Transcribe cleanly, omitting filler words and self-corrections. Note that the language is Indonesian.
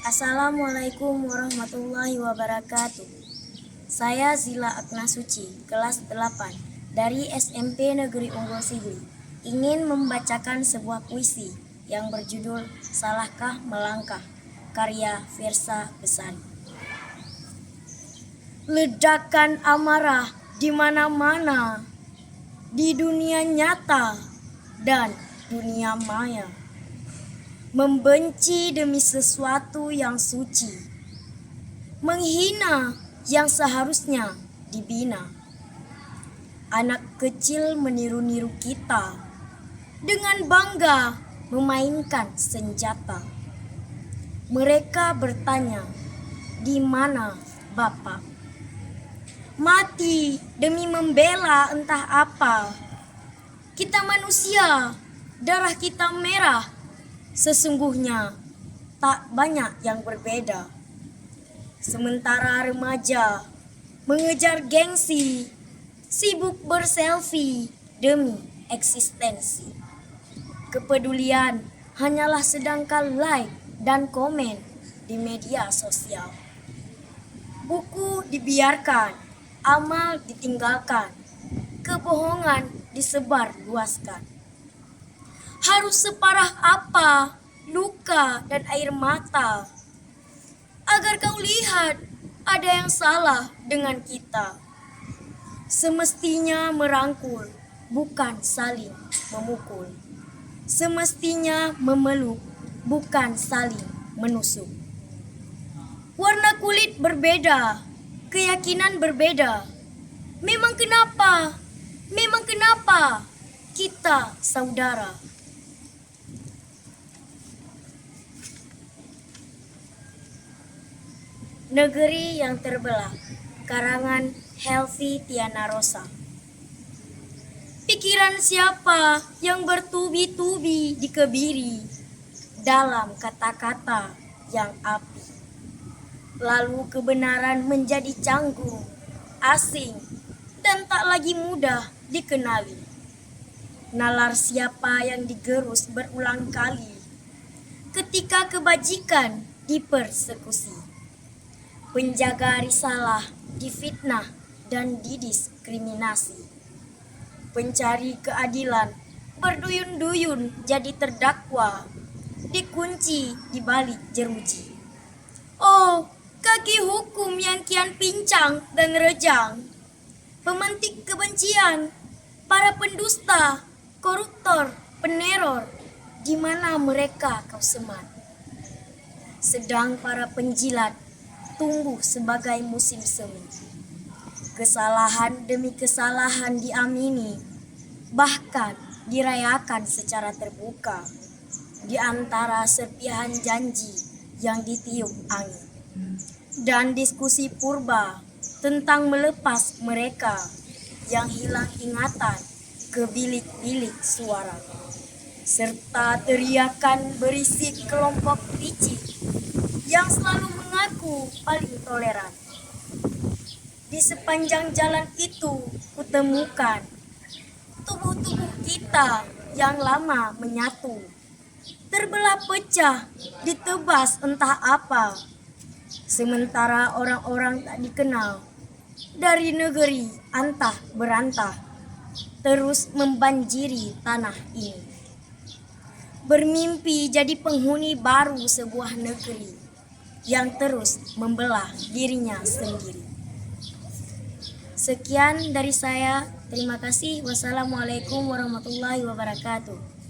Assalamualaikum warahmatullahi wabarakatuh. Saya Zila Akna Suci, kelas 8 dari SMP Negeri Unggul Sigli, ingin membacakan sebuah puisi yang berjudul Salahkah Melangkah, karya Fiersa Besari. Ledakan amarah di mana-mana, di dunia nyata dan dunia maya. Membenci demi sesuatu yang suci, menghina yang seharusnya dibina. Anak kecil meniru-niru kita, dengan bangga memainkan senjata. Mereka bertanya, di mana Bapak? Mati demi membela entah apa. Kita manusia, darah kita merah. Sesungguhnya tak banyak yang berbeda. Sementara remaja mengejar gengsi, sibuk berselfie demi eksistensi. Kepedulian hanyalah sedangkan like dan komen di media sosial. Buku dibiarkan, amal ditinggalkan, kebohongan disebar luaskan. Harus separah apa luka dan air mata agar kau lihat ada yang salah dengan kita. Semestinya merangkul, bukan saling memukul. Semestinya memeluk, bukan saling menusuk. Warna kulit berbeda, keyakinan berbeda. Memang kenapa kita saudara? Negeri yang terbelah, karangan Helvi Tiana Rosa. Pikiran siapa yang bertubi-tubi dikebiri dalam kata-kata yang api? Lalu kebenaran menjadi canggung, asing, dan tak lagi mudah dikenali. Nalar siapa yang digerus berulang kali ketika kebajikan dipersekusi. Penjaga risalah difitnah dan didiskriminasi. Pencari keadilan berduyun-duyun jadi terdakwa, dikunci di balik jeruji. Oh, kaki hukum yang kian pincang dan rejang, pemantik kebencian, para pendusta, koruptor, peneror, di mana mereka kau semat? Sedang para penjilat tumbuh sebagai musim semi. Kesalahan demi kesalahan diamini, bahkan dirayakan secara terbuka di antara serpihan janji yang ditiup angin. Dan diskusi purba tentang melepas mereka yang hilang ingatan ke bilik-bilik suara. Serta teriakan berisi kelompok licik yang selalu mengaku paling toleran. Di sepanjang jalan itu kutemukan tubuh-tubuh kita yang lama menyatu, terbelah pecah, ditebas entah apa. Sementara orang-orang tak dikenal dari negeri antah berantah terus membanjiri tanah ini. Bermimpi jadi penghuni baru sebuah negeri yang terus membelah dirinya sendiri. Sekian dari saya. Terima kasih. Wassalamualaikum warahmatullahi wabarakatuh.